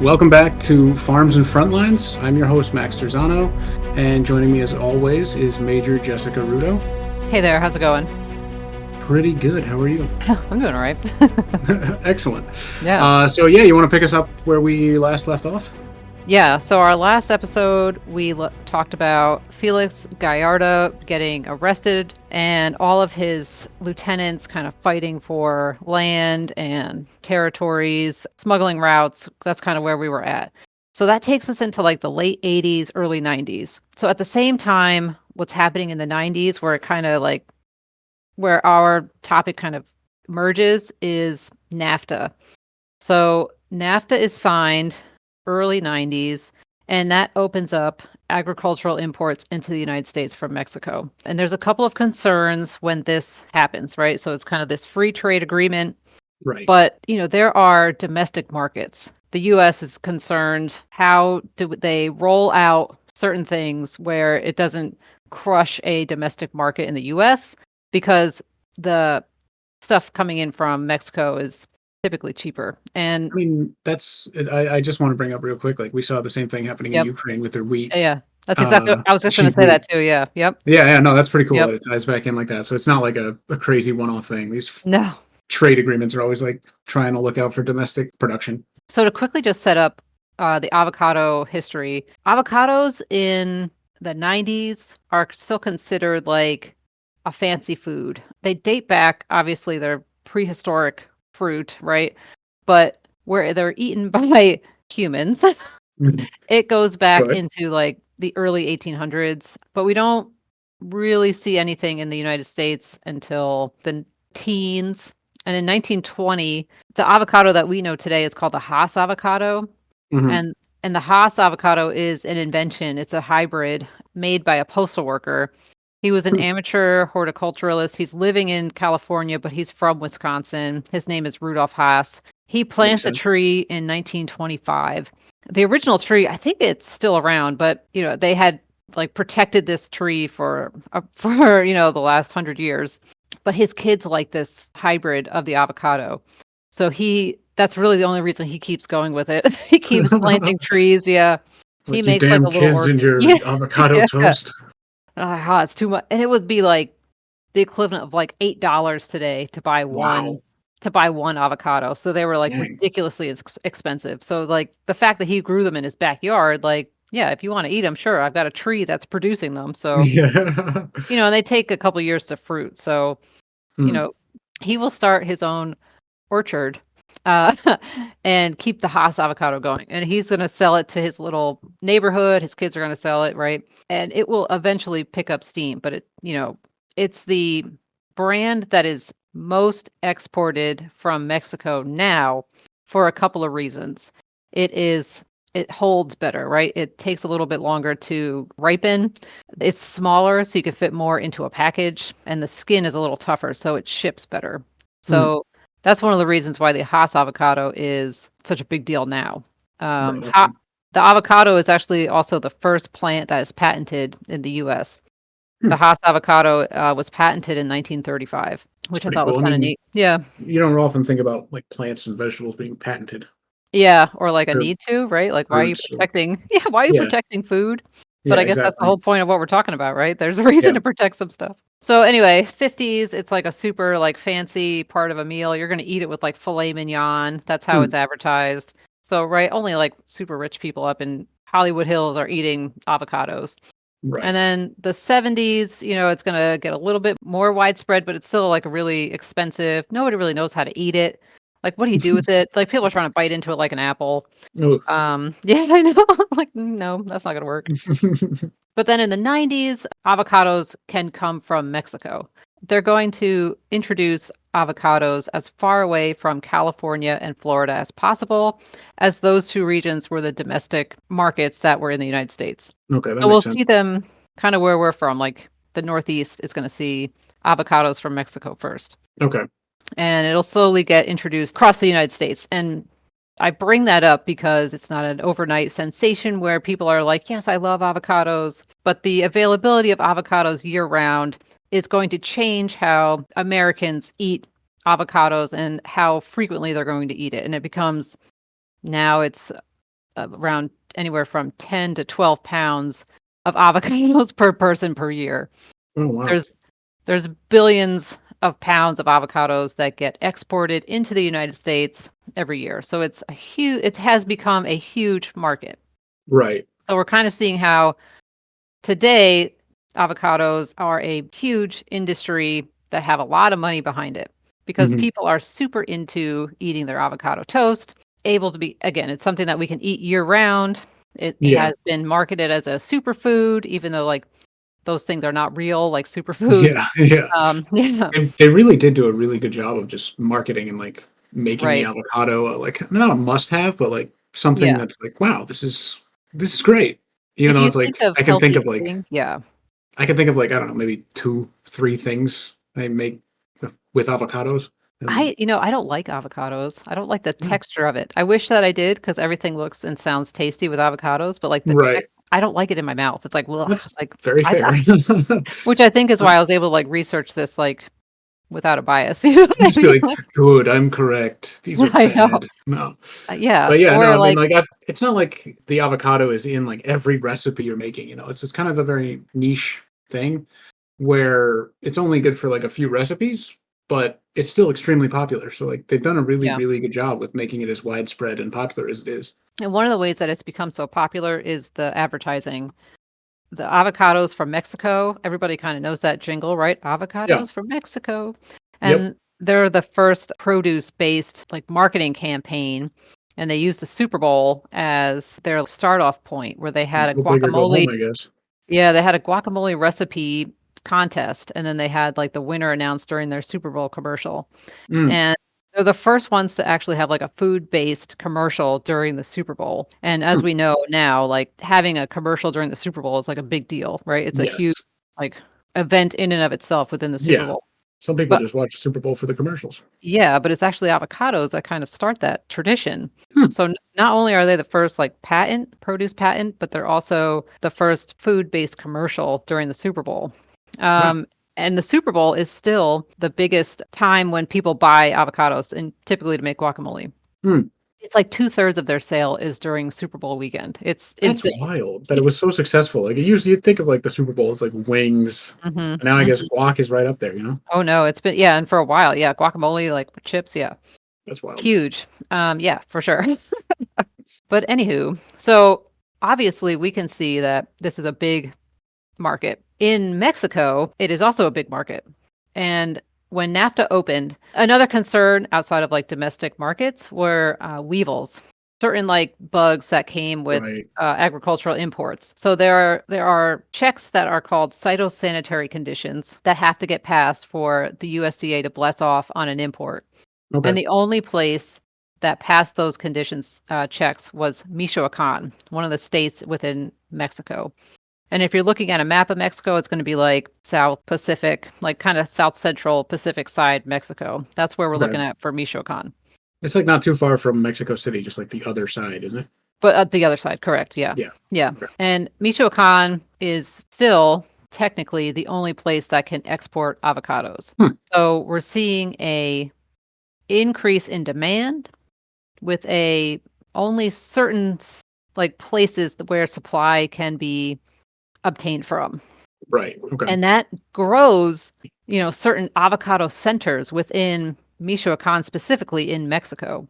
Welcome back to Farms and Frontlines. I'm your host, Max Terzano, and joining me as always is Major Jessica Rudo. Hey there, how's it going? Pretty good. How are you? I'm doing all right. Excellent. Yeah. You want to pick us up where we last left off? Yeah, so our last episode, we talked about Felix Gallardo getting arrested and all of his lieutenants kind of fighting for land and territories, smuggling routes. That's kind of where we were at. So that takes us into like the late 80s, early 90s. So at the same time, what's happening in the 90s, where it kind of like, where our topic kind of merges is NAFTA. So NAFTA is signed early 90s, and that opens up agricultural imports into the United States from Mexico. And there's a couple of concerns when this happens, right? So it's kind of this free trade agreement, Right. but there are domestic markets. The US is concerned, how do they roll out certain things where it doesn't crush a domestic market in the US, because the stuff coming in from Mexico is typically cheaper. And I mean, I just want to bring up real quick, like we saw the same thing happening in yep. Ukraine with their wheat. Yeah, that's exactly. I was just going to Cheap say that wheat. too. Yeah. Yep. Yeah, no, that's pretty cool Yep. that it ties back in like that. So it's not like a crazy one-off thing. These No. trade agreements are always like trying to look out for domestic production. So to quickly just set up the avocado history, avocados in the 90s are still considered like a fancy food. They date back, obviously, they're prehistoric fruit, right? But where they're eaten by humans, Mhm. it goes back Good. into like the early 1800s, but we don't really see anything in the United States until the teens. And in 1920, the avocado that we know today is called the Hass avocado. Mhm. And and the Hass avocado is an invention. It's a hybrid made by a postal worker. He was an Hmm. amateur horticulturalist. He's living in California, but he's from Wisconsin. His name is Rudolph Hass. He Makes plants a sense. tree in 1925. The original tree, I think it's still around, but they had like protected this tree for for the last 100 years. But his kids like this hybrid of the avocado, so that's really the only reason he keeps going with it. He keeps planting trees. Yeah, he Like you makes like damn a little kids and orchard. your Yeah, avocado yeah. toast. It's too much, and it would be like the equivalent of like $8 today to buy one Wow. avocado. So they were like Dang. ridiculously expensive. So like the fact that he grew them in his backyard, like yeah, if you want to eat them, sure, I've got a tree that's producing them. So Yeah. and they take a couple years to fruit. So you Hmm. know, he will start his own orchard uh, and keep the Hass avocado going. And he's going to sell it to his little neighborhood. His kids are going to sell it, right? And it will eventually pick up steam. But it's the brand that is most exported from Mexico now for a couple of reasons. It holds better, right? It takes a little bit longer to ripen. It's smaller, so you can fit more into a package, and the skin is a little tougher, so it ships better. Hmm. So that's one of the reasons why the Hass avocado is such a big deal now. Right. Okay. The avocado is actually also the first plant that is patented in the U.S. Hmm. The Hass avocado was patented in 1935, It's which I pretty thought was cool. I kind of mean, neat. Yeah. you don't often think about like plants and vegetables being patented. Yeah, or like a Or need to, right? Like, why are you fruits. Or, protecting yeah, why are you yeah. protecting food? But Yeah. I guess that's the Exactly. whole point of what we're talking about, right? There's a reason Yeah. to protect some stuff. So anyway, 50s, it's like a super like fancy part of a meal. You're gonna eat it with like filet mignon. That's how Hmm. it's advertised. So, right, only like super rich people up in Hollywood Hills are eating avocados. And Right. then the 70s, it's gonna get a little bit more widespread, but it's still like really expensive. Nobody really knows how to eat it. Like, what do you do with it? Like, people are trying to bite into it like an apple. Ugh. Yeah, I know. Like, no, that's not gonna work. But then in the 90s, avocados can come from Mexico. They're going to introduce avocados as far away from California and Florida as possible, as those two regions were the domestic markets that were in the United States. Okay, that So we'll makes sense. see them kind of where we're from, like the Northeast is going to see avocados from Mexico first. Okay. And it'll slowly get introduced across the United States. And I bring that up because it's not an overnight sensation where people are like, yes, I love avocados. But the availability of avocados year round is going to change how Americans eat avocados and how frequently they're going to eat it. And it becomes now it's around anywhere from 10 to 12 pounds of avocados per person per year. Oh wow. There's there's billions of pounds of avocados that get exported into the United States every year. So it has become a huge market. Right. So we're kind of seeing how today avocados are a huge industry that have a lot of money behind it because Hmm. people are super into eating their avocado toast, able to be, again, it's something that we can eat year round. It Yeah. has been marketed as a superfood, even though like those things are not real, like superfoods. Yeah. Yeah. Yeah, They really did do a really good job of just marketing and like making the right. avocado like not a must have, but like something Yeah. that's like, wow, this is great. Even If though you it's like think of I can think healthy of like eating, yeah. I can think of like, I don't know, maybe 2, 3 things I make with avocados. And I don't like avocados. I don't like the yeah. texture of it. I wish that I did because everything looks and sounds tasty with avocados, but like the Right. text, I don't like it in my mouth. It's like, well, That's like very I, fair. which I think is Uh, why I was able to like research this like without a bias. You know what I just be mean? like, "Good, I'm correct. These are I know. bad." No. Yeah. But yeah, no, Or I mean, like, like, it's not like the avocado is in like every recipe you're making, it's just kind of a very niche thing where it's only good for like a few recipes, but it's still extremely popular. So like they've done a really, yeah. really good job with making it as widespread and popular as it is. And one of the ways that it's become so popular is the advertising. The avocados from Mexico, everybody kind of knows that jingle, right? Yeah. Avocados from Mexico. Yep. And they're the first produce-based like marketing campaign. And they used the Super Bowl as their start off point where they had a Go big or go guacamole. home, I guess. Yeah, they had a guacamole recipe contest. And then they had like the winner announced during their Super Bowl commercial. Mm, And they're the first ones to actually have, like, a food-based commercial during the Super Bowl, and as hmm. we know now, like, having a commercial during the Super Bowl is, like, a big deal, right? It's a Yes. huge, like, event in and of itself within the Super Yeah. Bowl. Some people But just watch the Super Bowl for the commercials. yeah, but it's actually avocados that kind of start that tradition. Hmm. So, n not only are they the first, like, produce patent, but they're also the first food-based commercial during the Super Bowl. Wow. And the Super Bowl is still the biggest time when people buy avocados and typically to make guacamole. Hmm. It's like 2/3 of their sale is during Super Bowl weekend. It's That's insane. wild that it was so successful. Like, usually you'd think of, like, the Super Bowl as, like, wings, Mhm, and now I guess mhm. guac is right up there, you know? Oh, no, it's been yeah, and for a while, yeah, guacamole, like, with chips, yeah. That's wild. Huge. Yeah, for sure. But anywho, so obviously we can see that this is a big market. In Mexico, it is also a big market. And when NAFTA opened, another concern outside of like domestic markets were weevils, certain like bugs that came with Right. agricultural imports. So there are checks that are called phytosanitary conditions that have to get passed for the USDA to bless off on an import. Okay. And the only place that passed those conditions checks was Michoacan, one of the states within Mexico. And if you're looking at a map of Mexico, it's gonna be, like, South Pacific, like, kinda South Central Pacific side Mexico. That's where we're Okay. looking at for Michoacan. It's, like, not too far from Mexico City, just, like, the other side, isn't it? But the other side, correct, yeah. Yeah. Yeah. Okay. And Michoacan is still technically the only place that can export avocados. Hmm. So we're seeing a increase in demand with a only certain like, places where supply can be obtained from. Right. Okay. And that grows, certain avocado centers within Michoacan, specifically in Mexico.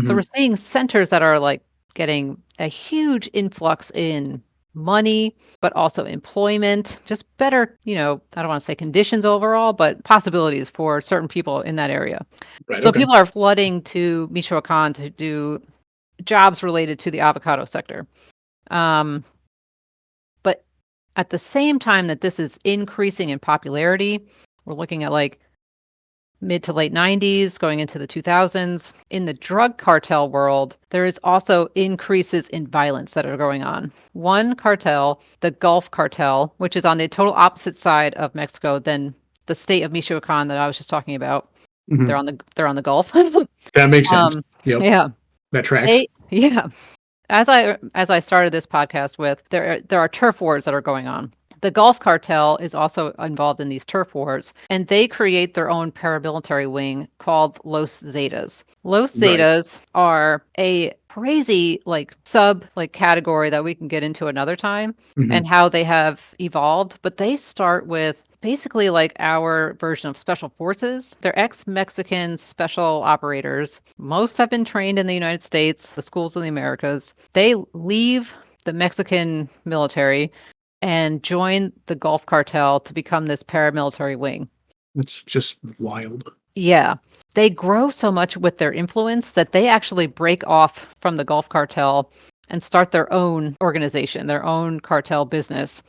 So we're Mhm. seeing centers that are like getting a huge influx in money, but also employment, just better, I don't want to say conditions overall, but possibilities for certain people in that area. Right, So okay. people are flooding to Michoacan to do jobs related to the avocado sector. Um, but at the same time that this is increasing in popularity, we're looking at like mid to late 90s going into the 2000s. In the drug cartel world, there is also increases in violence that are going on. One cartel, the Gulf cartel, which is on the total opposite side of Mexico than the state of Michoacan that I was just talking about. They're Mhm. on the Gulf. That makes sense. um, Yep. yeah. That tracks. Yeah. As I started this podcast with, there are turf wars that are going on. The Gulf Cartel is also involved in these turf wars, and they create their own paramilitary wing called Los Zetas. Los Right. Zetas are a crazy like sub like category that we can get into another time Hmm. and how they have evolved. But they start with basically like our version of special forces. They're ex-Mexican special operators. Most have been trained in the United States, the schools in the Americas. They leave the Mexican military and join the Gulf Cartel to become this paramilitary wing. It's just wild. Yeah. They grow so much with their influence that they actually break off from the Gulf Cartel and start their own organization, their own cartel business,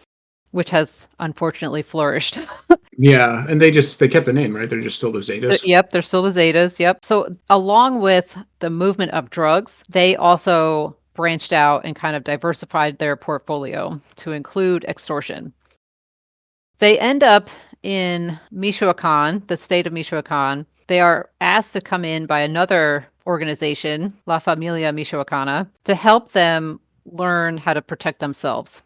which has unfortunately flourished. Yeah, and they kept the name, right? They're just still the Zetas. Yep, they're still the Zetas. Yep. So, along with the movement of drugs, they also branched out and kind of diversified their portfolio to include extortion. They end up in Michoacan, the state of Michoacan. They are asked to come in by another organization, La Familia Michoacana, to help them learn how to protect themselves.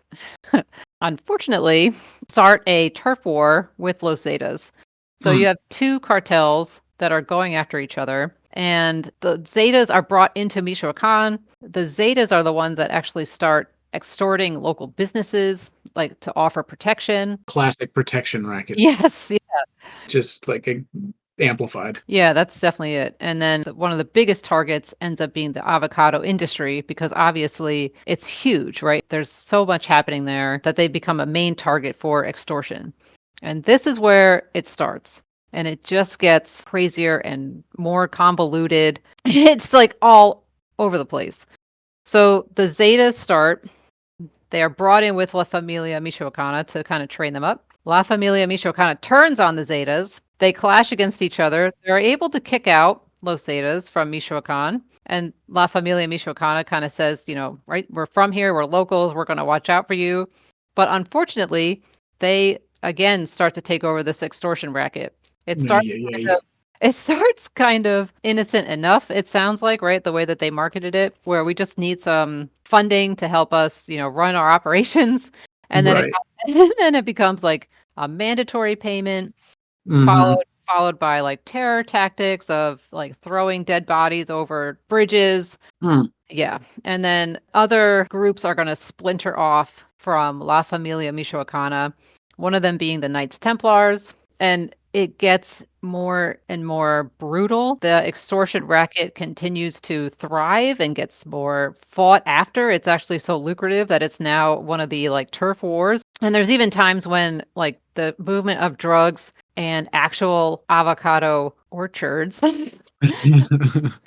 Unfortunately, start a turf war with Los Zetas. So you Mm, have two cartels that are going after each other, and the Zetas are brought into Michoacan. The Zetas are the ones that actually start extorting local businesses, like to offer protection. classic protection racket, Yes, just like amplified. yeah, that's definitely it. And then one of the biggest targets ends up being the avocado industry because obviously it's huge, right? There's so much happening there that they become a main target for extortion. And this is where it starts. And it just gets crazier and more convoluted. It's like all over the place. So the Zetas start, they are brought in with La Familia Michoacana to kind of train them up. La Familia Michoacana turns on the Zetas. They clash against each other. They're able to kick out Los Zetas from Michoacan. And La Familia Michoacana kind of says, right, we're from here, we're locals, we're going to watch out for you. But unfortunately, they again start to take over this extortion racket. It Yeah, starts yeah, yeah, kind yeah. of it starts kind of innocent enough, it sounds like, right? The way that they marketed it, where we just need some funding to help us, run our operations. And then it Right. and then it becomes like a mandatory payment Hmm. followed by like terror tactics of like throwing dead bodies over bridges. Mm, Yeah. And then other groups are going to splinter off from La Familia Michoacana, one of them being the Knights Templars. And it gets more and more brutal. The extortion racket continues to thrive and gets more fought after. It's actually so lucrative that it's now one of the like turf wars. And there's even times when like the movement of drugs and actual avocado orchards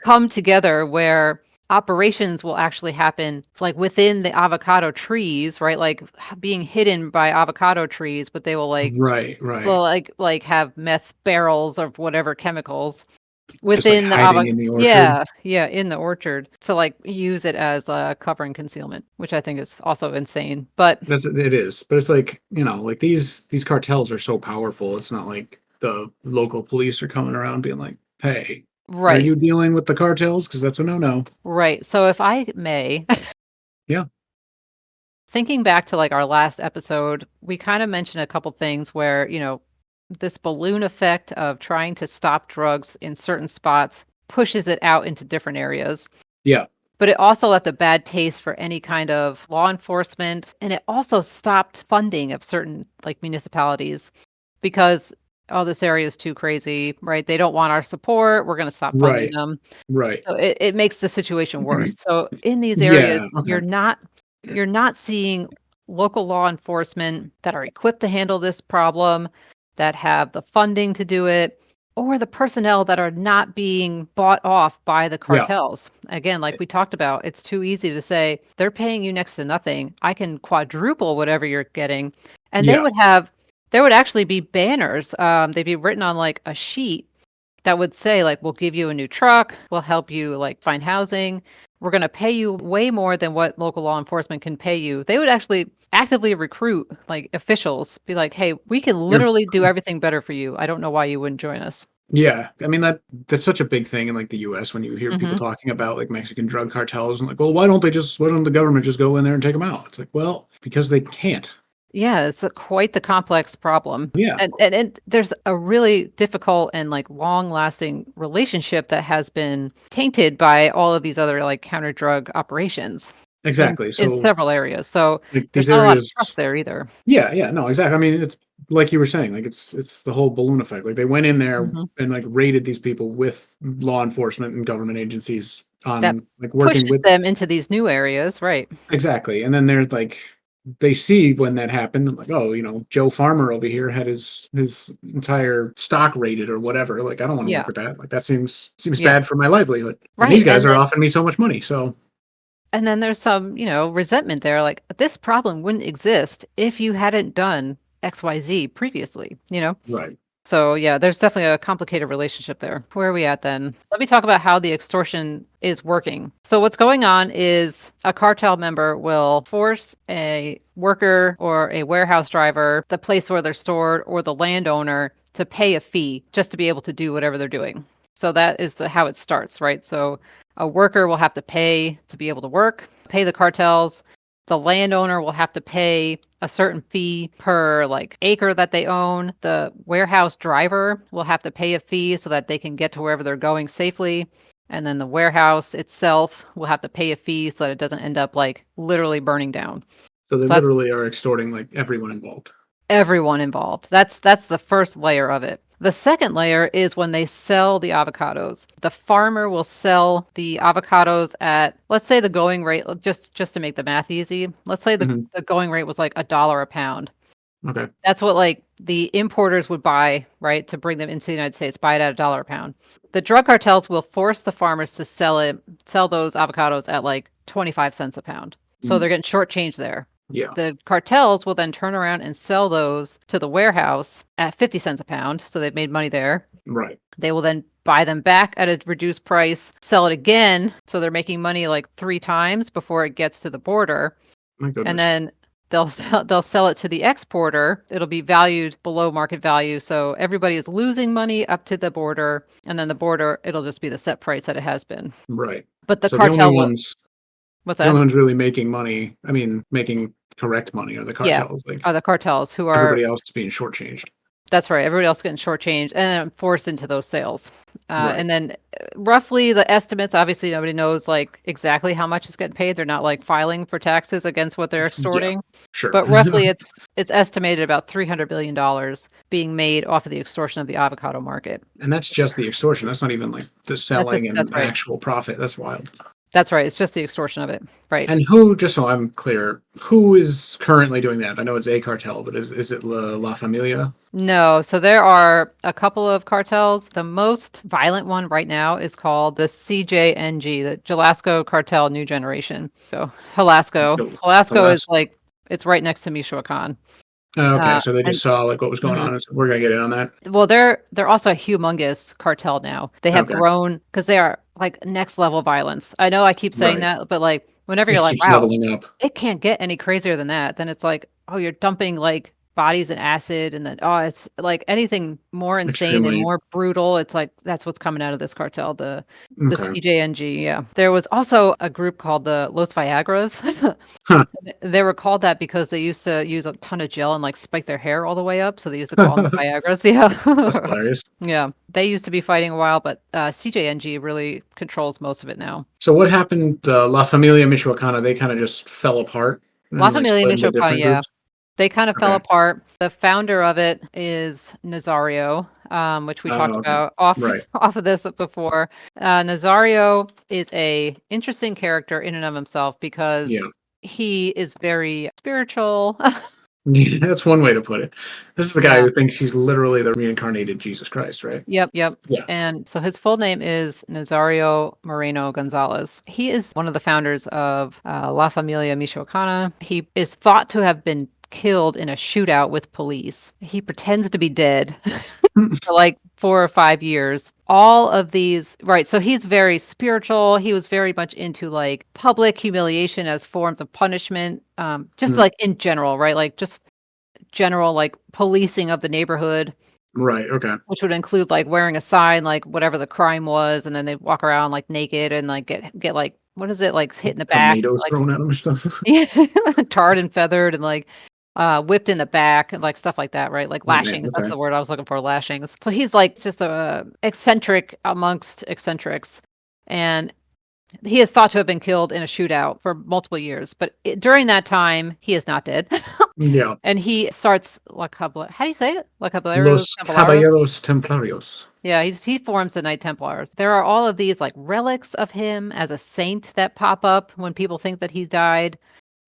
come together where operations will actually happen like within the avocado trees, right? Like being hidden by avocado trees, but they will right, right. have meth barrels of whatever chemicals Just like within the hiding in the orchard. yeah, in the orchard to like use it as a cover and concealment, which I think is also insane. But It is, but it's like, like these cartels are so powerful. It's not like the local police are coming around being like, "Hey, are right, you dealing with the cartels? Because that's a no-no." right. So if I may, Yeah, thinking back to like our last episode, we kind of mentioned a couple things where, this balloon effect of trying to stop drugs in certain spots pushes it out into different areas. yeah, But it also left a bad taste for any kind of law enforcement. And it also stopped funding of certain like municipalities because, oh, this area is too crazy, right? They don't want our support. We're going to stop funding right, them. right. So it makes the situation worse. So in these areas, Yeah, okay. you're not seeing local law enforcement that are equipped to handle this problem, that have the funding to do it, or the personnel that are not being bought off by the Yeah, cartels. Again, like we talked about, it's too easy to say they're paying you next to nothing. I can quadruple whatever you're getting. And yeah, there would actually be banners. They'd be written on like a sheet that would say like we'll give you a new truck, we'll help you like find housing, we're going to pay you way more than what local law enforcement can pay you. They would actually actively recruit like officials, be like, hey, we can you're literally do everything better for you, I don't know why you wouldn't join us. yeah. I mean that's such a big thing in like the US when you hear people Hmm. talking about like Mexican drug cartels and like, well, why don't the government just go in there and take them out? It's like, well, because they can't. Yeah, it's quite the complex problem. Yeah, And there's a really difficult and like long-lasting relationship that has been tainted by all of these other like counter drug operations exactly. in So several areas. So like there's these not a lot of areas, trust there either. yeah, yeah, no, exactly. I mean, it's like you were saying, like it's the whole balloon effect. Like they went in there Hmm. and like raided these people with law enforcement and government agencies That on like working pushes with them into these new areas, right? exactly. And then they're like they see when that happened, like, oh, Joe Farmer over here had his entire stock raided or whatever. Like, I don't want to work Yeah. with that. Like that seems Yeah. bad for my livelihood. And these Right. guys are offering me so much money. So And then there's some, resentment there. Like this problem wouldn't exist if you hadn't done XYZ previously. right. So yeah, there's definitely a complicated relationship there. Where are we at then? Let me talk about how the extortion is working. So what's going on is a cartel member will force a worker or a warehouse driver, the place where they're stored, or the landowner to pay a fee just to be able to do whatever they're doing. So that is how it starts, right? So a worker will have to pay to be able to work, pay the cartels. The landowner will have to pay a certain fee per like acre that they own. The warehouse driver will have to pay a fee so that they can get to wherever they're going safely. And then the warehouse itself will have to pay a fee so that it doesn't end up like literally burning down. So they So that's literally are extorting like everyone involved. everyone involved. That's the first layer of it. The second layer is when they sell the avocados. The farmer will sell the avocados at, let's say the going rate, just to make the math easy. Let's say the, Hmm. the going rate was like $1 a pound. Okay. That's what like the importers would buy, right, to bring them into the United States, buy it at $1 a pound. The drug cartels will force the farmers to sell those avocados at like 25 cents a pound. So Mm, they're getting shortchanged there. yeah. The cartels will then turn around and sell those to the warehouse at 50 cents a pound. So they've made money there. Right. They will then buy them back at a reduced price, sell it again. So they're making money like 3 times before it gets to the border. My And goodness. then they'll sell it to the exporter. It'll be valued below market value. So everybody is losing money up to the border. And then the border, it'll just be the set price that it has been. Right. But the So the only cartel will, ones what's the only that? ones really making money, I mean, making correct money are the Yeah, cartels. Like are the cartels who are. everybody else is being shortchanged. That's right. Everybody else getting shortchanged and then forced into those sales. Right. And then roughly the estimates, obviously nobody knows like exactly how much is getting paid. They're not like filing for taxes against what they're Yeah. extorting. Sure. But roughly it's estimated about $300 billion being made off of the extortion of the avocado market. And that's just the extortion. That's not even like the selling That's and right. actual profit. That's wild. That's right. It's just the extortion of it. Right. And who, just so I'm clear, who is currently doing that? I know it's a cartel, but is it La Familia? No, so there are a couple of cartels. The most violent one right now is called the CJNG, the Jalisco Cartel New Generation. So Jalisco. Jalisco is Alas. like it's right next to Michoacan. Okay, so they And just saw like what was going mhm. on and said, we're gonna get in on that. Well, they're also a humongous cartel now. They have Okay, grown because they are like next level violence. I know I keep saying right. that, but like whenever you're It like, keeps wow, leveling up it can't get any crazier than that, then it's like, oh, you're dumping like bodies in acid and then oh, it's like anything more insane and extremely. more brutal. It's like that's what's coming out of this cartel, the Okay. CJNG. Yeah. There was also a group called the Los Viagras. Huh. They were called that because they used to use a ton of gel and like spike their hair all the way up, so they used to call them the Viagras. That's Yeah. hilarious. Yeah. They used to be fighting a while, but CJNG really controls most of it now. So what happened? The La Familia Michoacana, they kind of just fell apart La and like Familia split into Michoacana, different yeah. groups. They kind of fell Okay. apart. The founder of it is Nazario, which we talked Oh, okay. about off Right. off of this before. Nazario is a interesting character in and of himself because Yeah. he is very spiritual. Yeah, that's one way to put it. This is the guy Yeah. who thinks he's literally the reincarnated Jesus Christ, right? Yep, yep. Yeah. And so his full name is Nazario Moreno Gonzalez. He is one of the founders of La Familia Michoacana. He is thought to have been killed in a shootout with police. He pretends to be dead for like 4 or 5 years. All of these, right? So he's very spiritual. He was very much into like public humiliation as forms of punishment, just Mm, like in general, right? Like just general like policing of the neighborhood, right. Okay. which would include like wearing a sign like whatever the crime was, and then they walk around like naked and like get like what is it like hit in the back, Tomatoes like thrown at him and stuff. yeah, tarred and feathered, and like whipped in the back, and like stuff like that, right? Like Oh man, lashings. That's okay. the word I was looking for, lashings. So he's like just a eccentric amongst eccentrics, and he is thought to have been killed in a shootout for multiple years. But during that time, he is not dead, Yeah. and he starts How do you say it? La Caballeros Los Templaros. Caballeros Templarios. Yeah, he forms the Knight Templars. There are all of these like relics of him as a saint that pop up when people think that he died.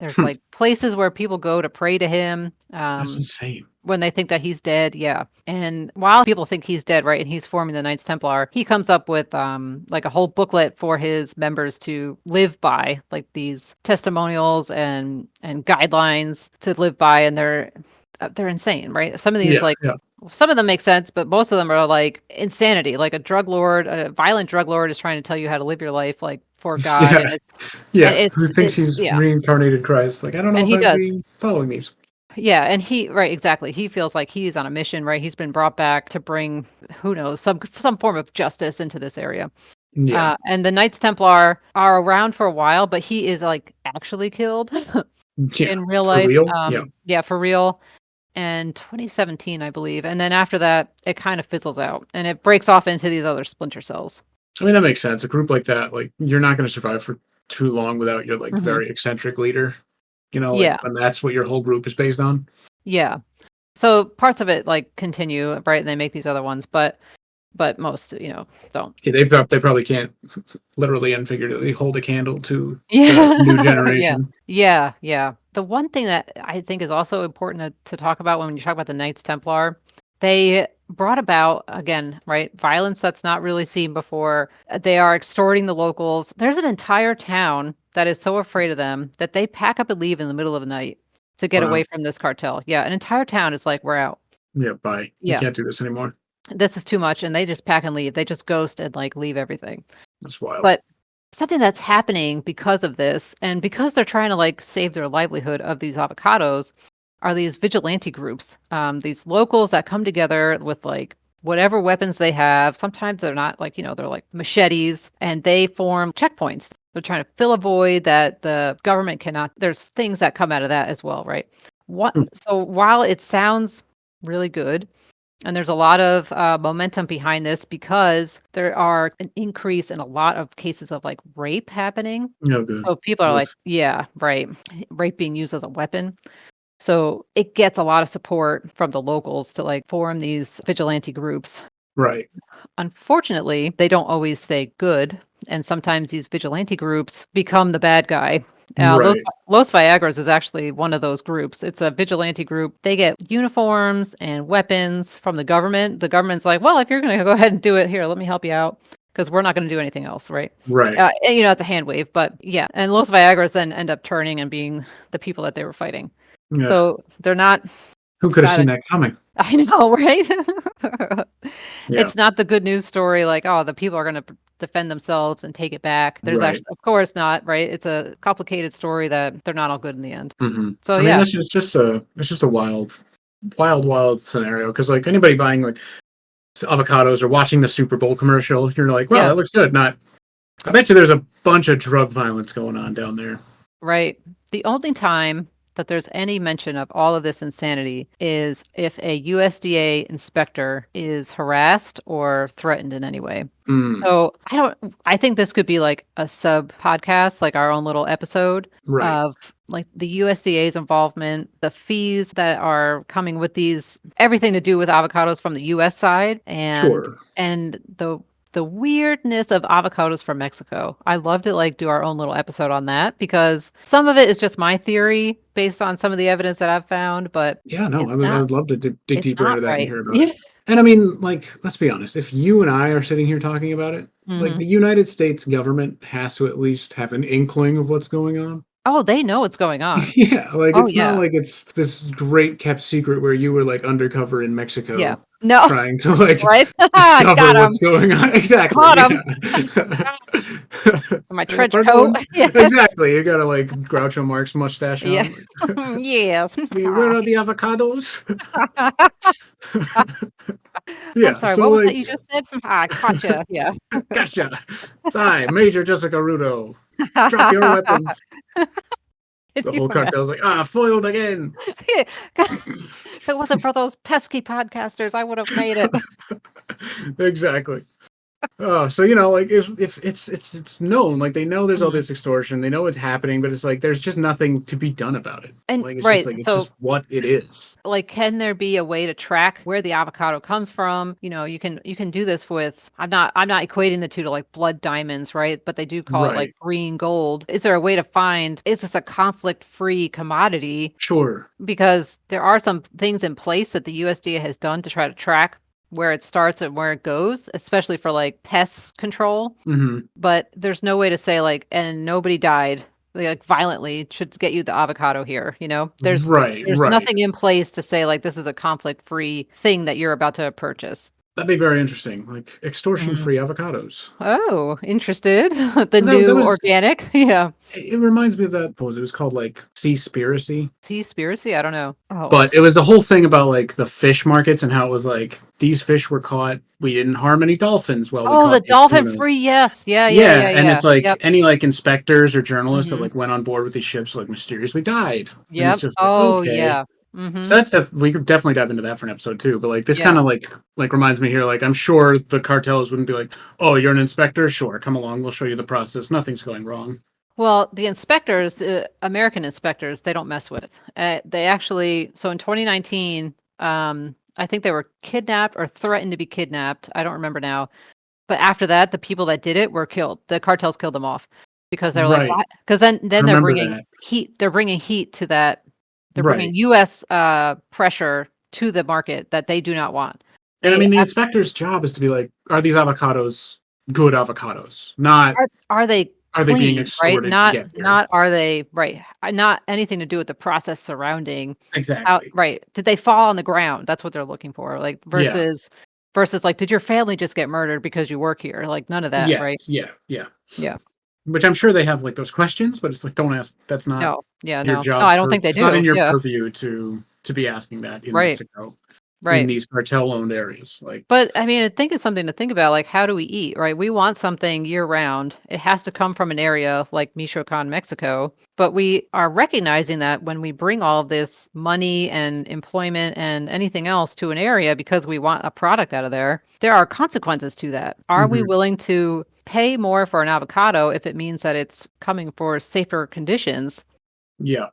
There's Hmm, like places where people go to pray to him that's insane. when they think that he's dead. Yeah, and while people think he's dead, right, and he's forming the Knights Templar, he comes up with like a whole booklet for his members to live by, like these testimonials and guidelines to live by, and they're insane, right? Some of these Yeah, like yeah. some of them make sense, but most of them are like insanity. Like a violent drug lord is trying to tell you how to live your life like for God, Yeah, and yeah. Who thinks it's he's yeah, reincarnated Christ? Like, I don't know and if he I'd does. be following these. Yeah, and right, exactly. He feels like he's on a mission, right? He's been brought back to bring, who knows, some form of justice into this area. Yeah. And the Knights Templar are around for a while, but he is like actually killed Yeah. in real For life. real? Yeah. Yeah, for real. And 2017, I believe. And then after that, it kind of fizzles out and it breaks off into these other splinter cells. I mean, that makes sense. A group like that, like, you're not going to survive for too long without your, like, Hmm. very eccentric leader, like, Yeah, when that's what your whole group is based on. yeah. So parts of it like continue, right? And they make these other ones, but most, don't. Yeah, they probably can't literally and figuratively hold a candle to the new Yeah. Yeah. generation. Yeah. Yeah. The one thing that I think is also important to talk about when you talk about the Knights Templar, they brought about, again, right, violence that's not really seen before. They are extorting the locals. There's an entire town that is so afraid of them that they pack up and leave in the middle of the night to get Wow. away from this cartel. Yeah. An entire town is like, we're out. Yeah, bye. We Yeah. can't do this anymore. This is too much. And they just pack and leave. They just ghost and like leave everything. That's wild. But something that's happening because of this, and because they're trying to like save their livelihood of these avocados, are these vigilante groups. These locals that come together with like whatever weapons they have. Sometimes they're not like, they're like machetes, and they form checkpoints. They're trying to fill a void that the government cannot. There's things that come out of that as well, right? Hmm. So while it sounds really good, and there's a lot of momentum behind this because there are an increase in a lot of cases of like rape happening. No good. So people are like, Oof. yeah, right. Rape being used as a weapon. So it gets a lot of support from the locals to like form these vigilante groups. Right. Unfortunately, they don't always stay good. And sometimes these vigilante groups become the bad guy. Right. Los Viagras is actually one of those groups. It's a vigilante group. They get uniforms and weapons from the government. The government's like, well, if you're going to go ahead and do it, here, let me help you out because we're not going to do anything else, right? Right. And, it's a hand wave, but yeah. And Los Viagras then end up turning and being the people that they were fighting. Yeah. So they're not. Who could have seen that coming? I know, right? Yeah. It's not the good news story like, oh, the people are going to defend themselves and take it back. There's Right. actually, of course not, right? It's a complicated story that they're not all good in the end. Hmm. So I mean, yeah, it's just a wild scenario. Because like anybody buying like avocados or watching the Super Bowl commercial, you're like, wow, yeah, that looks good. Not. I bet you there's a bunch of drug violence going on down there. right. The only time that there's any mention of all of this insanity is if a USDA inspector is harassed or threatened in any way. Mm, So I think this could be like a sub podcast, like our own little episode right. of like the USDA's involvement, the fees that are coming with these, everything to do with avocados from the US side, Sure. and the weirdness of avocados from Mexico. I love to like do our own little episode on that because some of it is just my theory based on some of the evidence that I've found, but Yeah, no, it's I not would love to dig it's deeper not into that and right. hear about it. And I mean, like, let's be honest, if you and I are sitting here talking about it, like Hmm. the United States government has to at least have an inkling of what's going on. Oh, they know what's going on. Yeah, like Oh it's not yeah. like it's this great kept secret where you were like undercover in Yeah. Mexico No, trying to like right? discover Got him. what's going on. Exactly. Caught him. Yeah. My trench coat. Pardon? Yeah. Exactly. You got a like Groucho Marx mustache Yeah. on. Yes. Where are the avocados? I'm Yeah. sorry, So what was that like, you just said? Gotcha. Yeah. gotcha. It's I, Major Jessica Rudo. Drop your weapons. The whole cartel's like, foiled again. If it wasn't for those pesky podcasters, I would have made it. Exactly. Oh, so like if it's known, like they know there's all Mhm. this extortion, they know it's happening, but it's like there's just nothing to be done about it. And Like right, it's so just what it is. like, can there be a way to track where the avocado comes from? You can do this with I'm not equating the two to like blood diamonds, right? But they do call it like Right. green gold. Is there a way to find, is this a conflict-free commodity? Sure. Because there are some things in place that the USDA has done to try to track where it starts and where it goes, especially for like pest control. Hmm. But there's no way to say like, and nobody died like violently should get you the avocado here. Right, There's right. nothing in place to say like this is a conflict free thing that you're about to purchase. That'd be very interesting. Like Mhm. extortion-free avocados. Oh, interested? The 'Cause that new was organic? Yeah. it reminds me of that, what was it? It was called like Seaspiracy. Seaspiracy? I don't know. Oh. But it was a whole thing about like the fish markets and how it was like these fish were caught. We didn't harm any dolphins. Well, we Oh, the caught these dolphin tunas. free. Yes. Yeah, yeah, Yeah, yeah, and yeah. it's like Yep. any like inspectors or journalists that Mhm. like went on board with these ships like mysteriously died, and it's Yep. just like Oh, okay. yeah. So Mhm. that's we could definitely dive into that for an episode too. But like this kind Yeah. of like reminds me here. Like I'm sure the cartels wouldn't be like, oh, you're an inspector, sure, come along, we'll show you the process. Nothing's going wrong. Well, the inspectors, American inspectors, they don't mess with. They actually, so in 2019, I think they were kidnapped or threatened to be kidnapped. I don't remember now. But after that, the people that did it were killed. The cartels killed them off because they're like, Right. why? Because then, I then they're remember bringing that. heat. They're bringing heat to that. They're Right. bringing U.S. Pressure to the market that they do not want. And I They mean, the inspector's job is to be like, are these avocados good avocados? Not are they are they being clean, right? extorted to Not get here? not are they right, not anything to do with the process surrounding out Exactly. right. Did they fall on the ground? That's what they're looking for, like, Yeah. versus, like, did your family just get murdered because you work here? Like, none of that, Yes. right? Yeah. Yeah. Yeah. Which I'm sure they have like those questions, but it's like don't ask. That's not No. Yeah, your no. No, job. I don't think they It's not in do. your Yeah. purview to be asking that in Right. Mexico, in Right. these cartel-owned areas. Like, But, I mean, I think it's something to think about, like, how do we eat, right? We want something year-round. It has to come from an area like Michoacan, Mexico, but we are recognizing that when we bring all of this money and employment and anything else to an area because we want a product out of there, there are consequences to that. Are we mhm, willing to pay more for an avocado if it means that it's coming for safer conditions? yeah,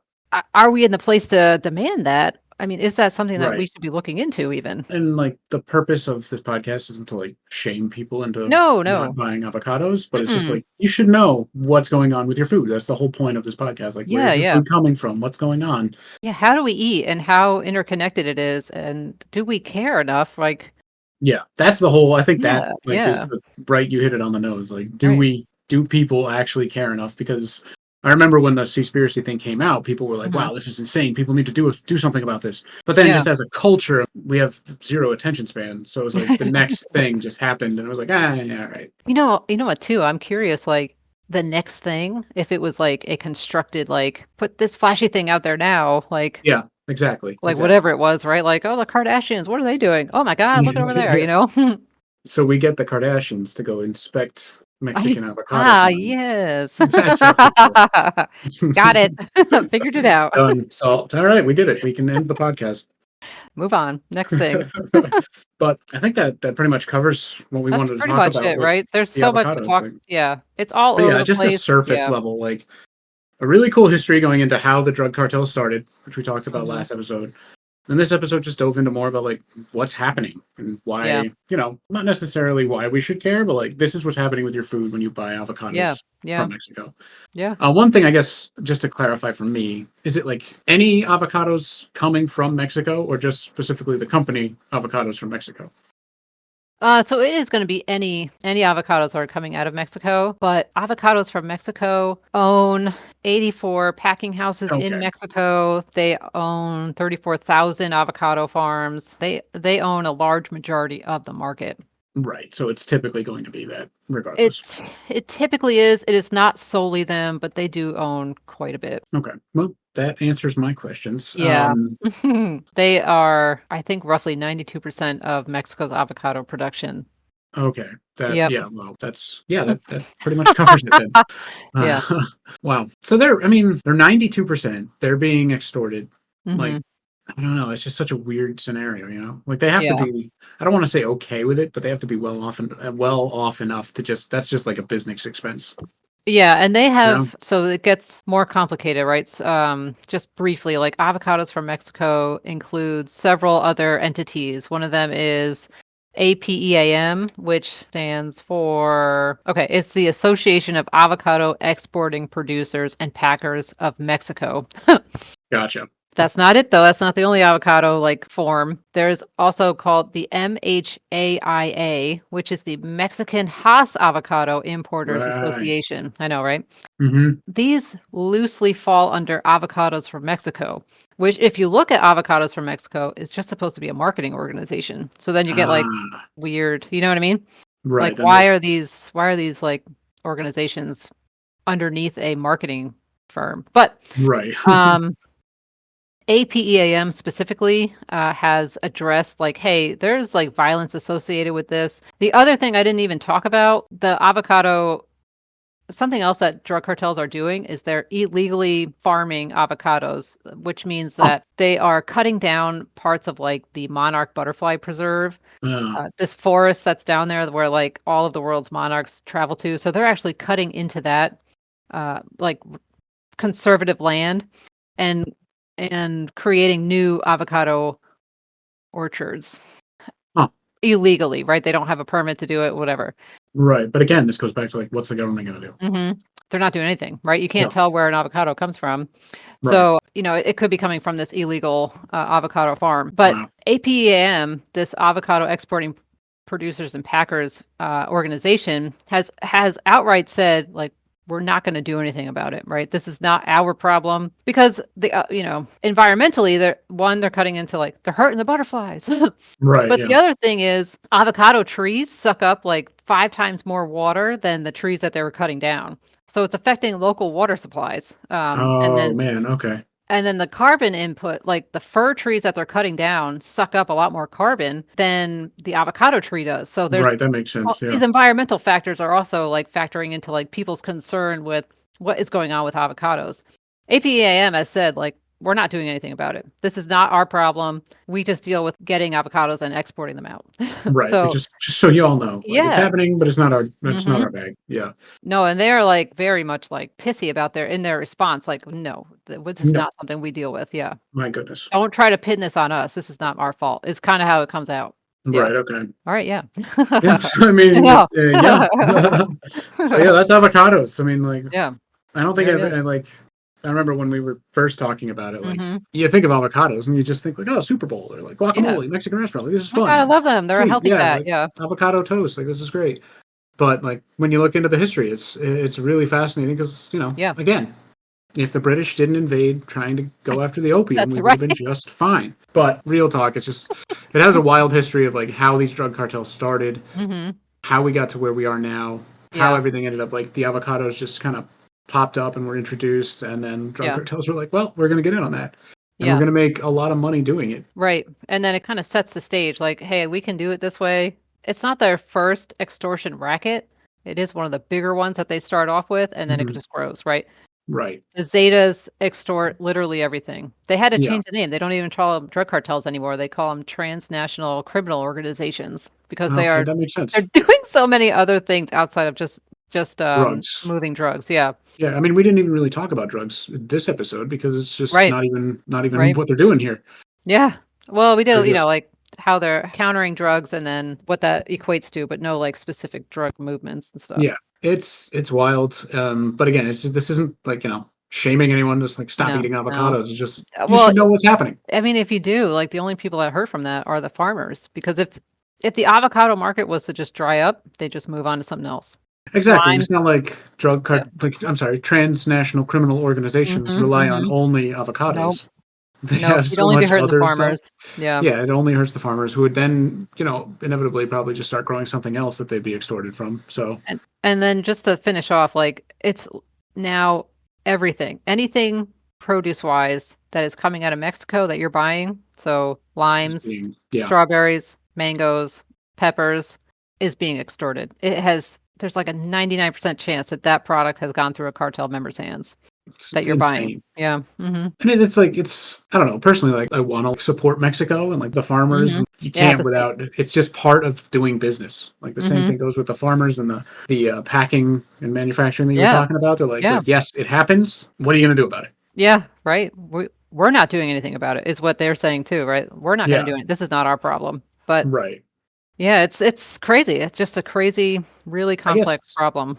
Are we in the place to demand that? I mean, is that something that we right. should be looking into even? And like the purpose of this podcast isn't to like shame people into No, not no. buying avocados, but it's just Mm-mm. like you should know what's going on with your food. That's the whole point of this podcast. Like, Yeah, where's your yeah. food coming from? What's going on? Yeah, how do we eat and how interconnected it is, and do we care enough? Like, Yeah, that's the whole. I think that yeah, like is yeah, the right. You hit it on the nose. Like, right. do people actually care enough? Because I remember when the Seaspiracy thing came out, people were like, Mhm. "Wow, this is insane. People need to do something about this." But then, Yeah. just as a culture, we have zero attention span. So it was like the next thing just happened, and it was like, yeah, all right, You know what too? I'm curious, like, the next thing, if it was like a constructed, like, put this flashy thing out there now, yeah, exactly, like exactly. whatever it was, right? Like, oh, the Kardashians, what are they doing? Oh my God, look over there, Yeah. you know? So we get the Kardashians to go inspect Mexican avocado farms. Yes. That's definitely cool. Got it. Figured it out. Done, solved. All right, we did it. We can end the podcast. Move on. Next thing. But I think that pretty much covers what we That's wanted to pretty talk much about it, with right? There's the so much to avocados talk. thing. Yeah, it's all But over yeah, the just a place. surface Yeah. level, like a really cool history going into how the drug cartel started, which we talked about Mhm. last episode. And this episode just dove into more about like what's happening and Yeah. why, not necessarily why we should care, but like this is what's happening with your food when you buy Yeah. avocados Yeah. from Mexico. Yeah. One thing I guess just to clarify for me, is it like any avocados coming from Mexico or just specifically the company avocados from Mexico? So it is going to be any avocados that are coming out of Mexico, but avocados from Mexico own 84 packing houses in Okay. Mexico. They own 34,000 avocado farms. They own a large majority of the market. Right. So it's typically going to be that regardless. It typically is. It is not solely them, but they do own quite a bit. Okay. Well, that answers my questions. Yeah. They are, I think, roughly 92% of Mexico's avocado production. Okay. Yep. Well, that pretty much covers it then. Yeah. Uh, wow. So they're 92%. They're being extorted. Like, Hmm. I don't know. It's just such a weird scenario, you know? Like they have to Yeah. be, I don't want to say okay with it, but they have to be well off enough to that's just like a business expense, Yeah, and they you know? have so it gets more complicated, right? Just briefly, like Avocados from Mexico includes several other entities. One of them is APEAM, which stands for it's the Association of Avocado Exporting Producers and Packers of Mexico. Gotcha. That's not it though. That's not the only avocado like form. There's also called the MHAIA, which is the Mexican Hass Avocado Importers Right. Association. I know, right? Hmm. These loosely fall under Avocados from Mexico, which if you look at Avocados from Mexico, is just supposed to be a marketing organization. So then you get like Ah, weird, you know what I mean? Like right. That makes why are these like organizations underneath a marketing firm? But right. um APEAM specifically has addressed like, hey, there's like violence associated with this. The other thing I didn't even talk about, the avocado, something else that drug cartels are doing is they're illegally farming avocados, which means Huh. that they are cutting down parts of like the monarch butterfly preserve, Uh, this forest that's down there where like all of the world's monarchs travel to. So they're actually cutting into that like conservative land and creating new avocado orchards huh. illegally, right? They don't have a permit to do it, whatever. Right. But again, this goes back to like, what's the government going to do? Hmm. They're not doing anything, right? You can't No. tell where an avocado comes from. Right. So, it could be coming from this illegal avocado farm. But Wow. APAM, this avocado exporting producers and packers organization, has outright said, like, we're not going to do anything about it, right? This is not our problem because environmentally, they're cutting into like they're hurting the butterflies. Right. But Yeah. the other thing is avocado trees suck up like 5 times more water than the trees that they were cutting down. So it's affecting local water supplies. Oh man. Okay. And then the carbon input, like the fir trees that they're cutting down suck up a lot more carbon than the avocado tree does. So there's Right. That makes sense. Yeah. these environmental factors are also like factoring into like people's concern with what is going on with avocados. APAM has said like we're not doing anything about it. This is not our problem. We just deal with getting avocados and exporting them out. Right. But So just so you all know, like it's yeah. happening, but it's not Hmm. our bag. Yeah. No, and they're like very much like pissy about their response. Like, no, this is No. not something we deal with. Yeah. My goodness. Don't try to pin this on us. This is not our fault. It's kinda how it comes out. Yeah. Right. Okay. All right, yeah. Yeah. So I mean, Yeah. yeah. So yeah, that's avocados. I mean, like, Yeah, I don't think there it is. like. I remember when we were first talking about it. Like, Mhm. you think of avocados and you just think like, oh, Super Bowl or like Yeah. guacamole, Mexican restaurant. Like, this is Oh my god, I fun, love them. They're a sweet. healthy Yeah, fat, like yeah. avocado toast. Like, this is great. But like when you look into the history, it's really fascinating because Yeah. again, if the British didn't invade trying to go after the opium, That's we would have right. been just fine. But real talk, it has a wild history of like how these drug cartels started, Mhm. how we got to where we are now, how Yeah. everything ended up. Like the avocados just kind of popped up and were introduced, and then drug Yeah. cartels were like, "Well, we're going to get in on that, and we're Yeah. going to make a lot of money doing it." Right, and then it kinda sets the stage, like, "Hey, we can do it this way." It's not their first extortion racket. It is one of the bigger ones that they start off with, and then it Mhm. just grows, right? Right? The Zetas extort literally everything. They had to Yeah. change the name. They don't even call them drug cartels anymore. They call them transnational criminal organizations because Okay, that makes they're sense. doing so many other things outside of just Drugs. moving drugs. Yeah. Yeah, I mean, we didn't even really talk about drugs this episode because it's just Right. not even Right. what they're doing here. Yeah. Well, we They're did, just like how they're countering drugs and then what that equates to, but no like specific drug movements and stuff. yeah, it's wild. But again, it's just this isn't like shaming anyone. Just like stop No, eating no. avocados. It's just you Well, should know what's happening. I mean, if you do, like, the only people that hurt from that are the farmers, because if the avocado market was to just dry up, they just move on to something else. Exactly. And Limes, it's not like yeah. I'm sorry, transnational criminal organizations Mhm, rely on mhm. only Nope, avocados. They nope, have you'd so only be much hurting the other stuff. farmers. Yeah, Yeah, it only hurts the farmers who would then, inevitably probably just start growing something else that they'd be extorted from. So, and then just to finish off, like, it's now anything produce-wise that is coming out of Mexico that you're buying, so just limes, being, yeah, strawberries, mangoes, peppers, is being extorted. There's like a 99% chance that that product has gone through a cartel member's hands It's that you're buying. insane. Yeah. Mm-hmm. And it's like, I don't know, personally, like I want to support Mexico and like the farmers. Mm-hmm. You Yeah, can't without, it's just part of doing business. Like the same mm-hmm. thing goes with the farmers and the packing and manufacturing that you were Yeah. talking about. They're like, Yeah. yes, it happens. What are you going to do about it? Yeah, right. We're not doing anything about it, is what they're saying too, right? We're not going Yeah, to do it. This is not our problem. But right. yeah, it's crazy. It's just a crazy, really I guess, complex problem.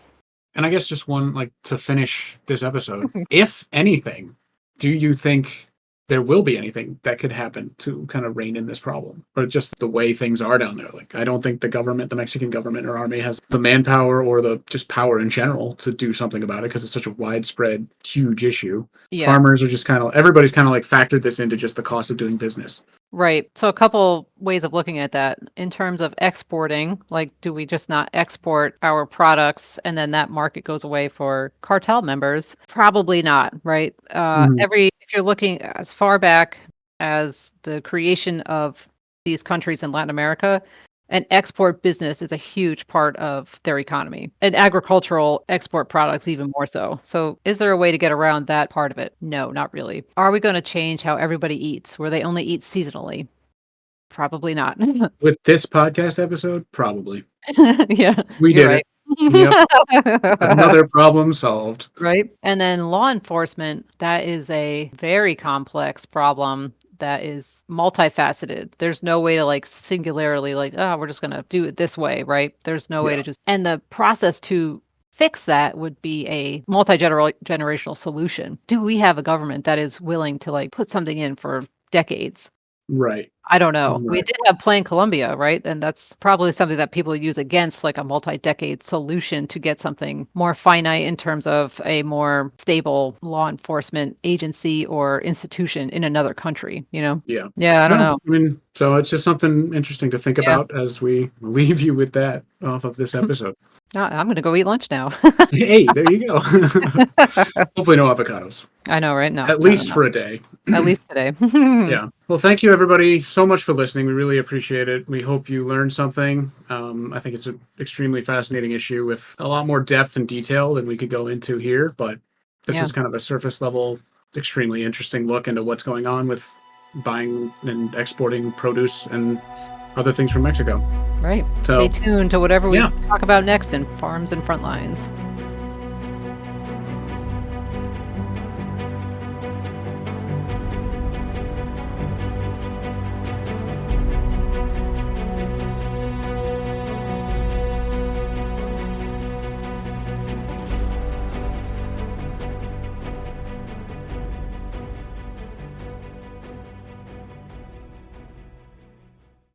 and I guess just one, like to finish this episode, if anything, do you think there will be anything that could happen to kind of rein in this problem, or just the way things are down there? Like, I don't think the Mexican government or army has the manpower or the just power in general to do something about it because it's such a widespread, huge issue. Yeah. Farmers are just everybody's kind of like factored this into just the cost of doing business. Right. So a couple ways of looking at that in terms of exporting, like do we just not export our products and then that market goes away for cartel members? Probably not, right? Mhm. If you're looking as far back as the creation of these countries in Latin America, an export business is a huge part of their economy, and agricultural export products even more so. So, is there a way to get around that part of it? No, not really. Are we going to change how everybody eats, where they only eat seasonally? Probably not. With this podcast episode, probably. Yeah, We you're did right. it. Yep. Another problem solved. Right? And then law enforcement, that is a very complex problem that is multifaceted. There's no way to like singularly like, oh, we're just going to do it this way, right? There's no way Yeah. to just, and the process to fix that would be a multi-generational solution. Do we have a government that is willing to like put something in for decades? Right. I don't know. We Right. did have Plan Colombia, right? And that's probably something that people use against like a multi-decade solution to get something more finite in terms of a more stable law enforcement agency or institution in another country, you know? Yeah. Yeah, I don't No, know. I mean, so it's just something interesting to think Yeah. about as we leave you with that off of this episode. I'm gonna go eat lunch now. Hey, there you go. Hopefully no avocados. I know, right? No, At no, no, least no. for a day. At least today. Yeah. Well, thank you everybody so much for listening. We really appreciate it. We hope you learned something. I think it's an extremely fascinating issue with a lot more depth and detail than we could go into here, but this Yeah. was kind of a surface level, extremely interesting look into what's going on with buying and exporting produce and other things from Mexico. Right. So, Stay tuned to whatever we yeah. talk about next in Farms and Frontlines.